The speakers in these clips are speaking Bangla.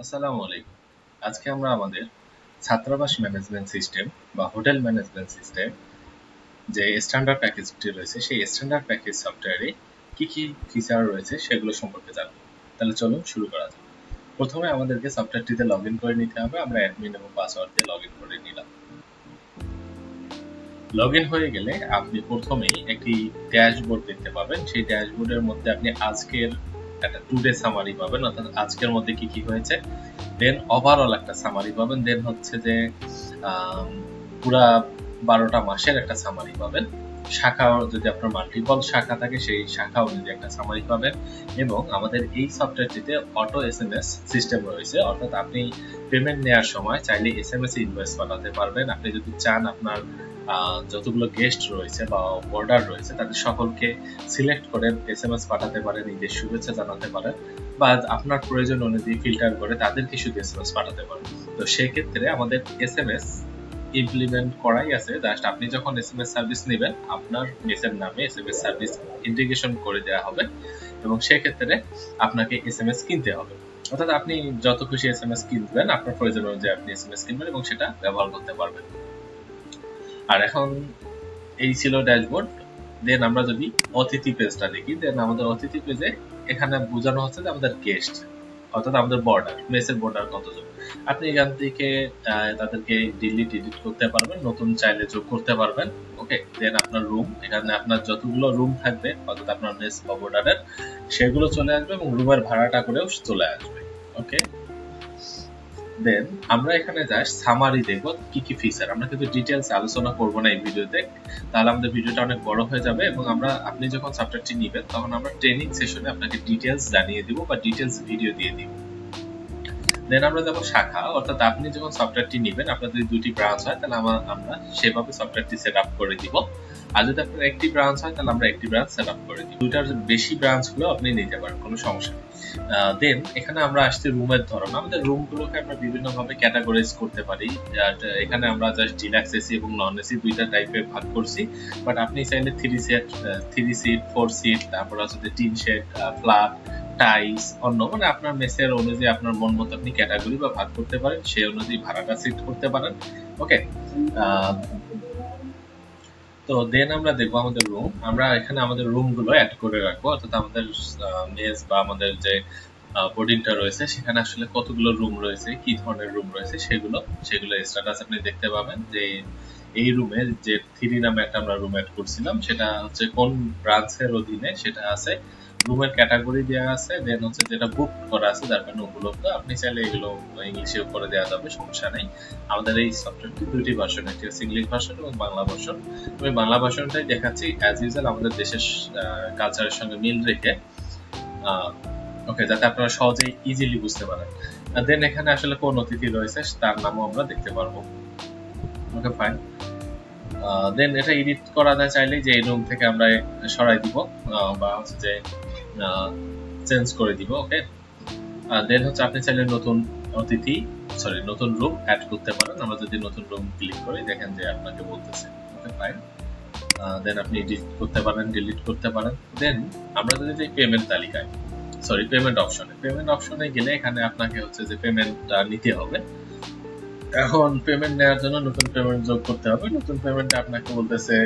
আসসালামু আলাইকুম। আজকে আমরা আমাদের ছাত্রাবাস ম্যানেজমেন্ট সিস্টেম বা হোটেল ম্যানেজমেন্ট সিস্টেম যে স্ট্যান্ডার্ড প্যাকেজটি রয়েছে সেই স্ট্যান্ডার্ড প্যাকেজ সফটওয়্যারে কি কি ফিচার রয়েছে সেগুলো সম্পর্কে জানবো। তাহলে চলুন শুরু করা যাক। প্রথমে আমাদেরকে সফটওয়্যারটিতে লগ ইন করে নিতে হবে। আমরা অ্যাডমিন এবং পাসওয়ার্ড দিয়ে লগ ইন করে নিলাম। লগ ইন হয়ে গেলে আপনি প্রথমেই একটি ড্যাশবোর্ড দেখতে পাবেন। সেই ড্যাশবোর্ডের মধ্যে আপনি আজকের একটা টুডে সামারি পাবেন, অর্থাৎ আজকের মধ্যে কি কি হয়েছে। দেন ওভারঅল একটা সামারি পাবেন। দেন হচ্ছে যে পুরা 12টা মাসের একটা সামারি পাবেন। শাখা যদি আপনার মাল্টিপল শাখা থাকে সেই শাখা অনুযায়ী একটা সামারি পাবেন। এবং আমাদের এই সফটওয়্যারটিতে অটো এসএমএস সিস্টেম রয়েছে, অর্থাৎ আপনি পেমেন্ট নেওয়ার সময় চাইলে এসএমএস ইনভয়েস পাঠাতে পারবেন। আপনি যদি চান আপনার যতগুলো গেস্ট রয়েছে বা অর্ডার রয়েছে তাদের সকলকে সিলেক্ট করে এসএমএস পাঠাতে পারেন, নিজের শুভেচ্ছা জানাতে পারেন, বা আপনার প্রয়োজন অনুযায়ী ফিল্টার করে তাদেরকে শুধু এসএমএস পাঠাতে পারেন। তো সেক্ষেত্রে আমাদের এসএমএস ইমপ্লিমেন্ট করাই আছে। জাস্ট আপনি যখন এসএমএস সার্ভিস নেবেন আপনার মেসের নামে এসএমএস সার্ভিস ইন্টিগ্রেশন করে দেওয়া হবে এবং সেক্ষেত্রে আপনাকে এসএমএস কিনতে হবে। অর্থাৎ আপনি যত খুশি এসএমএস কিনবেন, আপনার প্রয়োজন অনুযায়ী আপনি এসএমএস কিনবেন এবং সেটা ব্যবহার করতে পারবেন। আর এখন এই ছিল ড্যাশবোর্ড। দেন আমরা যদি অতিথি পেজটা দেখি, দেন আমাদের অতিথি পেজে এখানে বোঝানো হচ্ছে যে আমাদের গেস্ট, অর্থাৎ আমাদের বর্ডার, মেসের বর্ডার কতজন। আপনি এখান থেকে তাদেরকে ডিলিট এডিট করতে পারবেন, নতুন চাইলে যোগ করতে পারবেন। ওকে, দেন আপনার রুম, এখানে আপনার যতগুলো রুম থাকবে অর্থাৎ আপনার মেস বা বর্ডারের সেগুলো চলে আসবে এবং রুমের ভাড়াটা করেও চলে আসবে। ওকে, দেন আমরা এখানে জাস্ট সামারি দেখব কি কি ফিচার। আমরা কিন্তু ডিটেইলস আলোচনা করব না এই ভিডিওতে, তাহলে আমাদের ভিডিওটা অনেক বড় হয়ে যাবে এবং আপনি যখন সফটওয়্যারটি নেবেন তখন আমরা ট্রেনিং সেশনে আপনাকে ডিটেইলস জানিয়ে দিব বা ডিটেইলস ভিডিও দিয়ে দিব। দেন আমরা যাব শাখা, অর্থাৎ আপনি যখন সফটওয়্যারটি নেবেন, আপনার যদি দুটি ব্রাঞ্চ হয় তাহলে আমরা সেভাবে সফটওয়্যারটি সেট আপ করে দিব। আর যদি আপনার একটি ব্রাঞ্চ হয় তাহলে আমরা একটি ব্রাঞ্চ সেট আপ করে দিব। দুইটার বেশি ব্রাঞ্চ গুলো আপনি নিতে পারেন, কোনো সমস্যা নেই। দেন এখানে আমরা আসছি রুমের ধরন। আমাদের রুমগুলোকে আমরা বিভিন্ন ভাবে ক্যাটাগরাইজ করতে পারি। এখানে আমরা জাস্ট ডিলাক্স এসি এবং নন এসি দুইটা টাইপে ভাগ করছি। বাট আপনি চাইলে 3 সিট 4 সিট, তারপর আছে 3 শেড, ফ্ল্যাট, টাইস, অন্য মানে আপনার মেসের অনুযায়ী আপনার মন মতো আপনি ক্যাটাগরি বা ভাগ করতে পারেন, সেই অনুযায়ী ভাড়াটা সেট করতে পারেন। ওকে, তো দেন আমরা দেখবো আমাদের রুম। আমরা এখানে আমাদের রুম গুলো অ্যাড করে রাখবো, অর্থাৎ আমাদের মেস বা আমাদের যে বোর্ডিংটা রয়েছে সেখানে আসলে কতগুলো রুম রয়েছে, কি ধরনের রুম রয়েছে সেগুলো স্ট্যাটাস আপনি দেখতে পাবেন। যে এই রুমে যে 3 নামে একটা আমরা রুম অ্যাড করছিলাম সেটা হচ্ছে কোন ব্রাঞ্চের অধীনে সেটা আছে, রুমের ক্যাটাগরি দেওয়া আছে, দেন হচ্ছে যেটা বুক করা আছে যার কারণে উপলব্ধ। আপনি চাইলে এগুলো ইংলিশেও করে দেওয়া যাবে, সমস্যা নেই। আমাদের এই সফটওয়্যারটি দুটি ভার্সন, একটি হচ্ছে ইংলিশ ভার্সন এবং বাংলা ভার্সন। আমি বাংলা ভার্সনটাই দেখাচ্ছি অ্যাজ ইউজুয়াল, আমাদের দেশের কালচারের সঙ্গে মিল রেখে, ওকে, যাতে আপনারা সহজেই ইজিলি বুঝতে পারেন। দেন এখানে আসলে কোন অতিথি রয়েছে তার নামও আমরা দেখতে পারবো। ওকে, ফাইন। দেন এটা এডিট করা যায় চাইলে, যে এই রুম থেকে আমরা সরাই দিব বা হচ্ছে যে চেঞ্জ করে দিব। ওকে, দেন হচ্ছে আপনি চাইলে নতুন রুম অ্যাড করতে পারেন। আমরা যদি নতুন রুম ক্লিক করি, দেখেন যে আপনাকে বলতেছে। ওকে, ফাইন। দেন আপনি এডিট করতে পারেন, ডিলিট করতে পারেন। দেন আমরা যদি যাই পেমেন্ট অপশনে গেলে এখানে আপনাকে হচ্ছে যে পেমেন্টটা নিতে হবে। এখন পেমেন্ট নেওয়ার জন্য নতুন পেমেন্ট যোগ করতে হবে। নতুন পেমেন্টে আপনাকে বলতেছে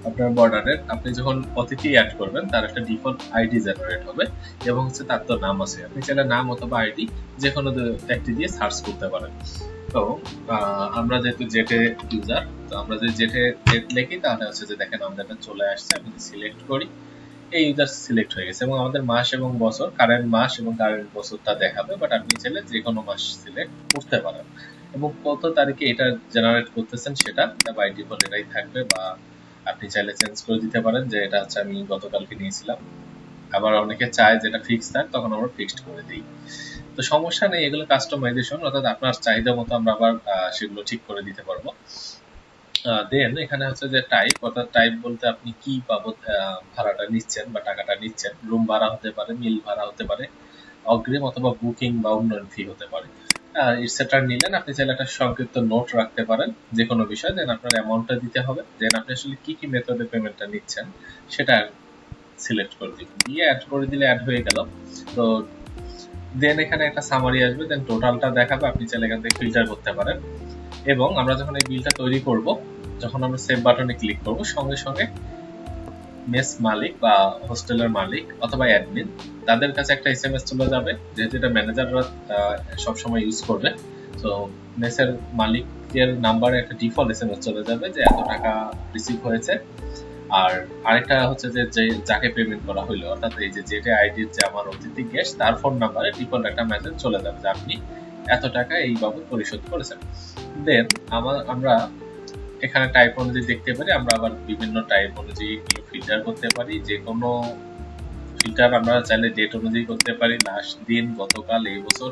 আপনার বর্ডারের, আপনি যখন অতিথি অ্যাড করবেন তার একটা ডিফল্ট আইডি জেনারেট হবে এবং হচ্ছে তার তো নাম আছে। আপনি চাইলে নাম অথবা আইডি যে কোনো একটি দিয়ে সার্চ করতে পারেন। তো আমরা যেহেতু জেটে ইউজার, তো আমরা যদি জেট লিখি তাহলে হচ্ছে যে দেখেন আমাদের এটা চলে আসছে। আমি সিলেক্ট করি, এই ইউজার সিলেক্ট হয়ে গেছে এবং আমাদের মাস এবং বছর, কারেন্ট মাস এবং কারেন্ট বছরটা দেখাবে। বাট আপনি চাইলে যে কোনো মাস সিলেক্ট করতে পারেন এবং কত তারিখে এটা জেনারেট করতেছেন সেটা বাই ডিফল্ট এটাই থাকবে, বা আপনি চাইলে চেঞ্জ করে দিতে পারেন যে এটা হচ্ছে আমি গতকালকে নিয়েছিলাম। আবার অনেকে চায় যেটা ফিক্স থাক, তখন আমরা ফিক্সড করে দিই। তো সমস্যা নেই, এগুলো কাস্টমাইজেশন, অর্থাৎ আপনার চাহিদা মতো আমরা আবার সেগুলো ঠিক করে দিতে পারবো। দেন এখানে হচ্ছে যে টাইপ, অর্থাৎ টাইপ বলতে আপনি কি বাবদ ভাড়াটা নিচ্ছেন বা টাকাটা নিচ্ছেন। রুম ভাড়া হতে পারে, মিল ভাড়া হতে পারে, অগ্রিম অথবা বুকিং বা উন্নয়ন ফি হতে পারে। ইটসেট্রা নিলেন, আপনি চাইলে একটা সংক্ষিপ্ত নোট রাখতে পারেন যে কোনো বিষয়। দেন আপনার অ্যামাউন্টটা দিতে হবে। দেন আপনি আসলে কি কি মেথডে পেমেন্টটা নিচ্ছেন সেটা সিলেক্ট করে দিবেন, দিয়ে অ্যাড করে দিলে অ্যাড হয়ে গেল। তো দেন এখানে একটা সামারি আসবে, দেন টোটালটা দেখাবে, আপনি চাইলে এখান থেকে ফিল্টার করতে পারেন। এবং আমরা যখন এই বিলটা তৈরি করব, যখন আমরা সেভ বাটনে ক্লিক করব, সঙ্গে সঙ্গে মেস মালিক বা হোস্টেলের মালিক অথবা অ্যাডমিন তাদের কাছে একটা এসএমএস চলে যাবে, যেহেতু এটা ম্যানেজাররা সবসময় ইউজ করবে। তো মেসের মালিকের নাম্বারে একটা ডিফল্ট এসএমএস চলে যাবে যে এত টাকা রিসিভ হয়েছে। আর আরেকটা হচ্ছে যে যাকে পেমেন্ট করা হলো, অর্থাৎ এই যে যেটা আইডির যে আমার অতিথি গেস্ট, তার ফোন নাম্বারে ডিফল্ট একটা মেসেজ চলে যাবে যে আপনি এত টাকা এই বাবদ পরিশোধ করেছেন। দেন আমরা এখানে টাইপ অনুযায়ী দেখতে পারি, আমরা আবার বিভিন্ন টাইপ অনুযায়ী ফিল্টার করতে পারি। যে কোনো ফিল্টার আমরা চাইলে ডেট অনুযায়ী করতে পারি, লাস্ট দিন, গতকাল, এই বছর,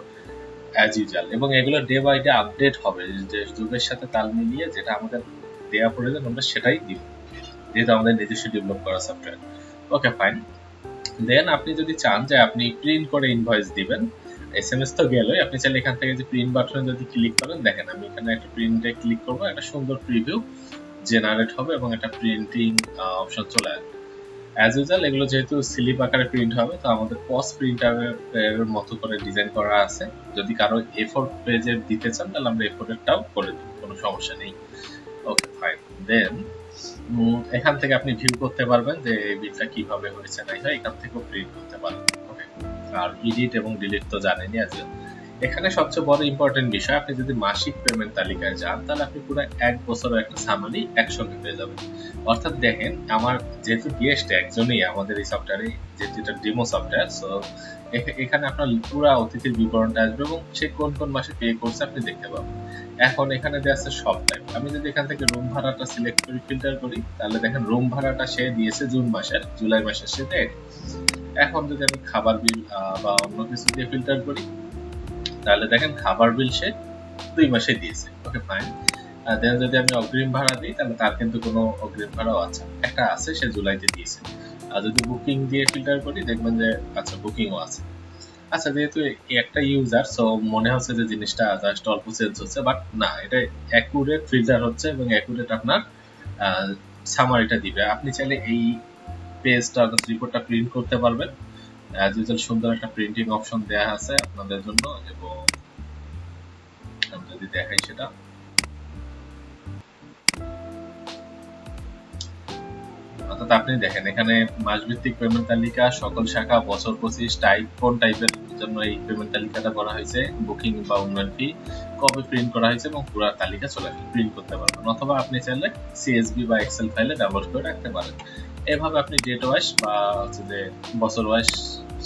অ্যাজ ইউজুয়াল। এবং এগুলো ডে বাই ডে আপডেট হবে, যে যুগের সাথে তাল মিলিয়ে যেটা আমাদের দেওয়া প্রয়োজন আমরা সেটাই দিব, যেহেতু আমাদের নিজস্ব ডেভেলপ করা সফটওয়্যার। ওকে, ফাইন। দেন আপনি যদি চান যে আপনি প্রিন্ট করে ইনভয়েস দিবেন, এসএমএস তো গেলই, আপনি চাইলে এখান থেকে যে প্রিন্ট বাটনে যদি ক্লিক করেন, দেখেন আমি এখানে একটা প্রিন্টে ক্লিক করবো, একটা সুন্দর প্রিভিউ জেনারেট হবে এবং একটা প্রিন্টিং অপশন চলে আসবে। অ্যাজ ইউজুয়াল এগুলো যেহেতু স্লিপ আকারে প্রিন্ট হবে, তো আমাদের পোস্ট প্রিন্টারের মতো করে ডিজাইন করা আছে। যদি কারো A4 পেজে দিতে চান তাহলে আমরা A4 এরটাও করে দিই, কোনো সমস্যা নেই। ওকে, ফাইন। দেন এখান থেকে আপনি ভিউ করতে পারবেন যে এই বিলটা কিভাবে হয়েছে না হয়, এখান থেকেও প্রিন্ট করতে পারবেন। ওকে, আর এডিট এবং ডিলিট তো জানেনই। আজকে এখানে সবচেয়ে বড় ইম্পর্টেন্ট বিষয়, আপনি যদি মাসিক পেমেন্ট তালিকায় যান তাহলে আপনি পুরো এক বছরের একটা সামারি একসঙ্গে পেয়ে যাবেন। অর্থাৎ দেখেন, আমার যেহেতু গেস্ট একজনই আমাদের এই সফটওয়্যারে, যেহেতু এটা ডেমো সফটওয়্যার, সো এখানে আপনার পুরো অতিথির বিবরণটা আসবে এবং সে কোন কোন মাসে পে করছে আপনি দেখতে পাবেন। এখন এখানে যে আছে সব টাইপ, আমি যদি এখান থেকে রুম ভাড়াটা সিলেক্ট করি, ফিল্টার করি, তাহলে দেখেন রুম ভাড়াটা সে দিয়েছে জুন মাসের, জুলাই মাসের সে দেয়। এখন যদি আমি খাবার বিল বা অন্য কিছু দিয়ে ফিল্টার করি, তাহলে দেখেন খাবার বিল সে 2 মাসে দিয়েছে। ওকে, ফাইন। দেন যদি আমি অগ্রিম ভাড়া দিই, তাহলে তার কিন্তু কোনো অগ্রিম ভাড়াও আছে, একটা আছে, সে জুলাইতে দিয়েছে। আর যদি বুকিং দিয়ে ফিল্টার করি, দেখবেন যে আচ্ছা বুকিংও আছে। আচ্ছা, যেহেতু একটা ইউজার, সো মনে হচ্ছে যে জিনিসটা জাস্ট অল্প চেঞ্জ হচ্ছে, বাট না, এটা অ্যাকুরেট ফিল্টার হচ্ছে এবং অ্যাকুরেট আপনার সামারিটা দিবে। আপনি চাইলে এই পেজটা, রিপোর্টটা প্রিন্ট করতে পারবেন। অ্যাজ ইউজুয়াল সুন্দর একটা প্রিন্টিং অপশন দেয়া আছে আপনাদের জন্য, এবং আমি যদি দেখাই সেটা, অর্থাৎ আপনি দেখেন এখানে মাসভিত্তিক পেমেন্ট তালিকা, সকল শাখা, বছর 25, টাইপ, কোন টাইপের জন্য এই পেমেন্ট তালিকাটা করা হয়েছে, বুকিং বা উন্নয়ন ফি, কবে প্রিন্ট করা হয়েছে, এবং পুরো তালিকা চলে আসবে, প্রিন্ট করতে পারবেন। অথবা আপনি চাইলে সিএসভি বা এক্সেল ফাইলে ডাউনলোড করে রাখতে পারেন। এভাবে আপনি ডেট ওয়াইজ বা হচ্ছে যে বছর ওয়াইজ,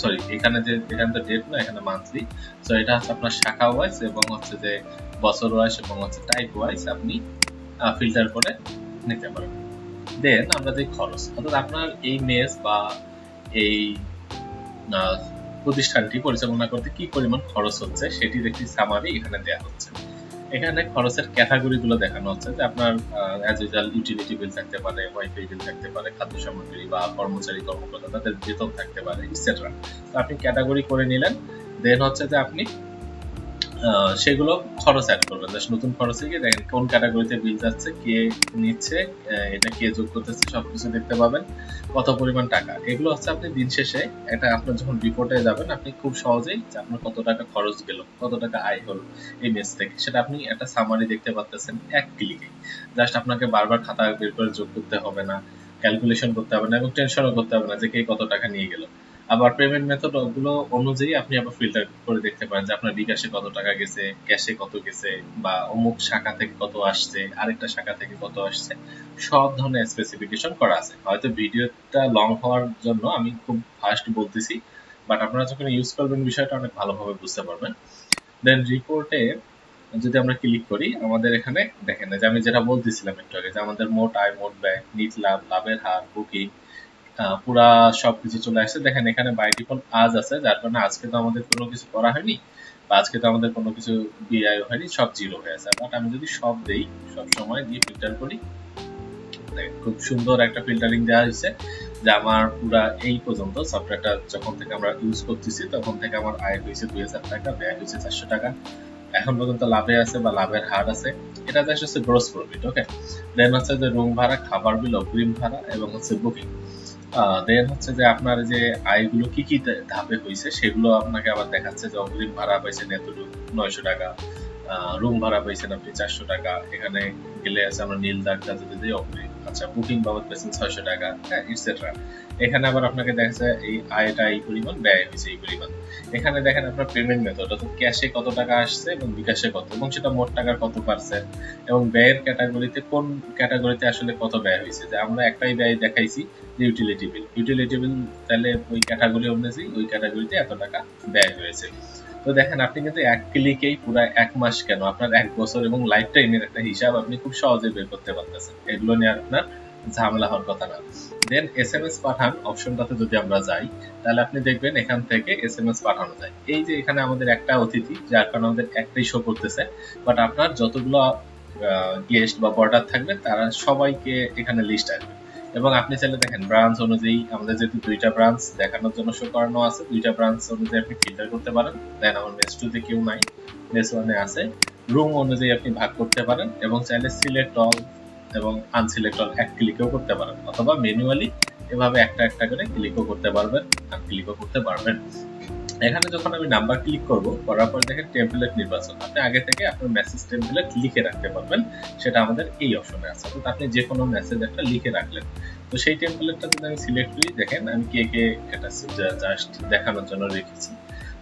সরি এখানে তো ডেট না, এখানে মান্থলি, সো এটা হচ্ছে আপনার শাখা ওয়াইজ এবং হচ্ছে যে বছর ওয়াইজ এবং হচ্ছে টাইপ ওয়াইজ আপনি ফিল্টার করে নিতে পারেন। দেন আমরা যে খরচ, অর্থাৎ আপনার এই মেস বা এই প্রতিষ্ঠানটি পরিচালনা করতে কি পরিমাণ খরচ হচ্ছে সেটির একটি সামারি এখানে দেওয়া হচ্ছে। এখানে খরচের ক্যাটাগরি গুলো দেখানো হচ্ছে যে আপনার অ্যাজ ইউজুয়াল ইউটিলিটি বিল থাকতে পারে, ওয়াইফাই বিল থাকতে পারে, খাদ্য সামগ্রী বা কর্মচারী কর্মকর্তা তাদের বেতন থাকতে পারে, ইত্যাদি। তো আপনি ক্যাটাগরি করে নিলেন। দেন হচ্ছে যে আপনি সেগুলো খরচ অ্যাড করবেন। জাস্ট নতুন খরচে গিয়ে দেখেন কোন ক্যাটাগরিতে বিল যাচ্ছে, কে নিচ্ছে, এটা কে যোগ করতেছে, সবকিছু দেখতে পাবেন, কত পরিমাণ টাকা। এগুলো হচ্ছে আপনি দিন শেষে এটা আপনার যখন রিপোর্টে যাবেন, আপনি খুব সহজেই যে আপনার কত টাকা খরচ গেল, কত টাকা আয় হলো এই মেস থেকে, সেটা আপনি একটা সামারি দেখতে পাচ্ছেন এক ক্লিকে। জাস্ট আপনাকে বারবার খাতা বের করে যোগ করতে হবে না, ক্যালকুলেশন করতে হবে না, এবং টেনশনও করতে হবে না যে কে কত টাকা নিয়ে গেল। আবার পেমেন্ট মেথড গুলো অনুযায়ী আপনি আবার ফিল্টার করে দেখতে পারেন যে আপনার বিকাশে কত টাকা গেছে, ক্যাশে কত গেছে, বা অমুক শাখা থেকে কত আসছে, আরেকটা শাখা থেকে কত আসছে, সব ধরনের স্পেসিফিকেশন করা আছে। হয়তো ভিডিওটা লং হওয়ার জন্য আমি খুব ফাস্ট বলতেছি, বাট আপনারা যখন ইউজ করবেন বিষয়টা অনেক ভালোভাবে বুঝতে পারবেন। দেন রিপোর্টে যদি আমরা ক্লিক করি, আমাদের এখানে দেখেন যে আমি যেটা বলতেছিলাম একটু আগে, যে আমাদের মোট আয়, মোট ব্যয়, নিট লাভ, লাভের হার, বুকিং, পুরা সবকিছু চলে আসছে। দেখেন এখানে বাই ডিফল্ট আজ আছে, যার কারণে আজকে তো আমাদের কোনো কিছু করা হয়নি, বা আজকে তো আমাদের কোনো কিছু বিআই হয়নি, সব জিরো হয়ে আছে। বাট আমি যদি সব দেই, সব সময় দিয়ে ফিল্টার করি, খুব সুন্দর একটা ফিল্টারিং দেওয়া হয়েছে যে আমার পুরা এই পর্যন্ত সফটওয়্যারটা যখন থেকে আমরা ইউজ করতেছি তখন থেকে আমার আয় হয়েছে 2000 টাকা, ব্যয় হয়েছে 400 টাকা, এখন পর্যন্ত লাভে আছে বা লাভের হার আছে। এটা জাস্ট হচ্ছে গ্রস প্রফিট। ওকে, দেন হচ্ছে যে রুম ভাড়া, খাবার বিল, অগ্রিম ভাড়া এবং হচ্ছে বুকিং। দেন হচ্ছে যে আপনার যে আয়গুলো কি কি ধাপে হয়েছে সেগুলো আপনাকে আবার দেখাচ্ছে যে অগ্রিম ভাড়া পাইছেন এতটুকু 900 টাকা, রুম ভাড়া পাইছেন আপনি 400 টাকা, এখানে গেলে আছে আমরা নীল দাগটা যদি দিই অগ্রিম, আচ্ছা বুকিং বাবদ পেয়েছেন 600 টাকা, হ্যাঁ ইটসেট্রা। এখানে আবার আপনাকে দেখাচ্ছে এই আয়টা এই পরিমাণ, ব্যয় হয়েছে এই পরিমাণ। এখানে দেখেন আপনার পেমেন্ট মেথড, অর্থাৎ ক্যাশে কত টাকা আসছে এবং বিকাশে কত, এবং সেটা মোট টাকার কত পার্সেন্ট, এবং ব্যয়ের ক্যাটাগরিতে কোন ক্যাটাগরিতে আসলে কত ব্যয় হয়েছে। যে আমরা একটাই ব্যয় দেখাইছি যে ইউটিলিটি বিল, ইউটিলিটি বিল তাহলে ওই ক্যাটাগরি অনুযায়ী ওই ক্যাটাগরিতে এত টাকা ব্যয় হয়েছে। তো দেখেন আপনি কিন্তু এক ক্লিকেই পুরো এক মাস কেন আপনার এক বছর এবং লাইফ টাইমের একটা হিসাব আপনি খুব সহজে বের করতে পারতেছেন। এগুলো নিয়ে আপনার ঝামেলা হওয়ার কথা না। দেন এসএমএস পাঠান অপশনটাতে যদি আমরা যাই, তাহলে আপনি দেখবেন এখান থেকে এসএমএস পাঠানো যায়। এই যে এখানে আমাদের একটা অতিথি, যার কারণে আমাদের একটাই শো করতেছে, বাট আপনার যতগুলো গেস্ট বা বর্ডার থাকবে তারা সবাইকে এখানে লিস্ট আসবে। এবং আপনি চাইলে দেখেন ব্রাঞ্চ অনুযায়ী, আমাদের যেহেতু দুইটা ব্রাঞ্চ দেখানোর জন্য শো করানো আছে, দুইটা ব্রাঞ্চ অনুযায়ী আপনি ফিল্টার করতে পারেন। দেন আমার মেস 2 তে কেউ নাই, মেস 1 এ আছে। রুম অনুযায়ী আপনি ভাগ করতে পারেন এবং চাইলে সিলেক্ট অল এবং আনসিলেক্ট অল এক ক্লিকেও করতে পারেন, অথবা ম্যানুয়ালি এভাবে একটা একটা করে ক্লিকও করতে পারবেন, আনক্লিকও করতে পারবেন। এখানে যখন আমি নাম্বার ক্লিক করব, করার পর দেখেন টেমপ্লেট নির্বাচন, আপনি আগে থেকে আপনার মেসেজ টেমপ্লেট লিখে রাখতে পারবেন, সেটা আমাদের এই অপশনে আছে। অর্থাৎ আপনি যে কোনো মেসেজ একটা লিখে রাখলেন, তো সেই টেমপ্লেটটা যদি আমি সিলেক্ট করি, দেখেন আমি কে কে এটা জাস্ট দেখানোর জন্য রেখেছি।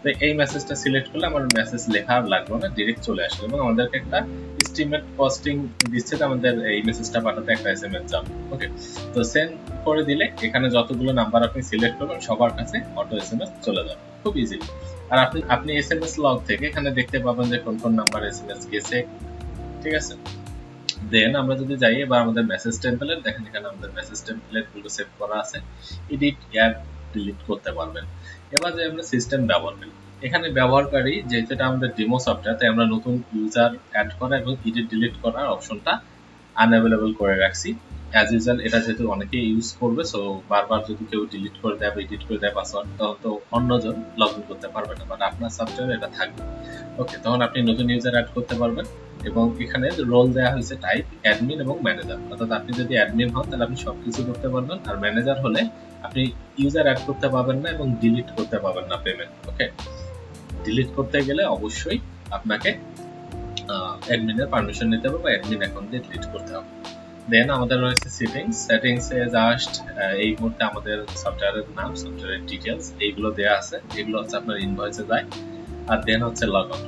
তো এই মেসেজটা সিলেক্ট করলে আমার মেসেজ লেখা আর লাগবে না, ডিরেক্ট চলে আসবে এবং আমাদেরকে একটা এস্টিমেট কস্টিং দিচ্ছে যে আমাদের এই মেসেজটা পাঠাতে একটা এসএমএস যাবে। ওকে, তো সেন্ড করে দিলে এখানে যতগুলো নাম্বার আপনি সিলেক্ট করবেন সবার কাছে অটো এসএমএস চলে যাবে, খুব ইজি। আর আপনি এসএমএস লগ থেকে এখানে দেখতে পাবেন যে কোন কোন নাম্বার এসএমএস গেছে, ঠিক আছে। দেন আমরা যদি যাই এবার আমাদের মেসেজ টেমপ্লেট, দেখেন এখানে আমাদের মেসেজ টেমপ্লেট গুলো সেভ করা আছে, এডিট অ্যাড ডিলিট করতে পারবেন। এবার যে আমরা সিস্টেম ব্যবহার করি, এখানে ব্যবহারকারী যেটা আমাদের ডেমো সফটওয়্যার, তাই আমরা নতুন ইউজার অ্যাড করা এবং এডিট ডিলিট করার অপশনটা আনঅ্যাভেলেবল করে রাখছি। অ্যাজ ইউজুয়াল এটা যেহেতু অনেকে ইউজ করবে, সো বারবার যদি কেউ ডিলিট করে দেয় বা এডিট করে দেয় পাসওয়ার্ড, তখন তো অন্যজন লগ ইন করতে পারবে না, বাট আপনার সফটওয়্যারে এটা থাকবে। ওকে, তখন আপনি নতুন ইউজার অ্যাড করতে পারবেন এবং এখানে রোল দেওয়া হয়েছে টাইপ অ্যাডমিন এবং ম্যানেজার। অর্থাৎ আপনি যদি অ্যাডমিন হন তাহলে আপনি সবকিছু করতে পারবেন, আর ম্যানেজার হলে আপনি ইউজার অ্যাড করতে পারবেন না এবং ডিলিট করতে পারবেন না পেমেন্ট। ওকে, ডিলিট করতে গেলে অবশ্যই আপনাকে অ্যাডমিনের পারমিশন নিতে হবে বা অ্যাডমিন অ্যাকাউন্ট দিয়ে ডিলিট করতে হবে। দেন আমাদের রয়েছে সেটিংসে জাস্ট এই মুহূর্তে আমাদের সফটওয়্যারের নাম, সফটওয়্যারের ডিটেলস এইগুলো দেওয়া আছে, এগুলো হচ্ছে আপনার ইনভয়েসে যায়। আর দেন হচ্ছে লগ আউট।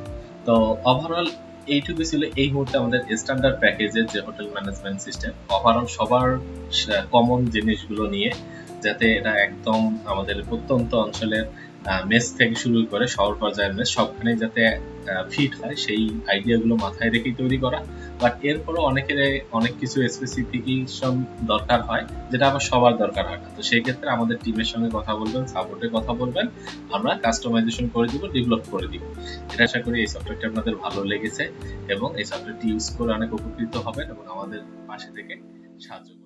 তো ওভারঅল এইটুকু ছিল এই মুহূর্তে আমাদের স্ট্যান্ডার্ড প্যাকেজের যে হোটেল ম্যানেজমেন্ট সিস্টেম। ওভারঅল সবার কমন জিনিসগুলো নিয়ে, যাতে এটা একদম আমাদের প্রত্যন্ত অঞ্চলের মেস থেকে শুরু করে শহর পর্যায়ের মেস সবখানে যাতে ফিট হয়, সেই আইডিয়াগুলো মাথায় রেখেই তৈরি করা। বাট এরপরও অনেকের অনেক কিছু স্পেসিফিকেশন দরকার হয়, যেটা আবার সবার দরকার হয় না। তো সেই ক্ষেত্রে আমাদের টিমের সঙ্গে কথা বলবেন, সাপোর্টে কথা বলবেন, আমরা কাস্টমাইজেশন করে দিব, ডেভেলপ করে দিব। এটা আশা করি এই সফটওয়্যারটি আপনাদের ভালো লেগেছে এবং এই সফটওয়্যারটি ইউজ করে অনেক উপকৃত হবেন এবং আমাদের পাশে থেকে সাহায্য করবেন।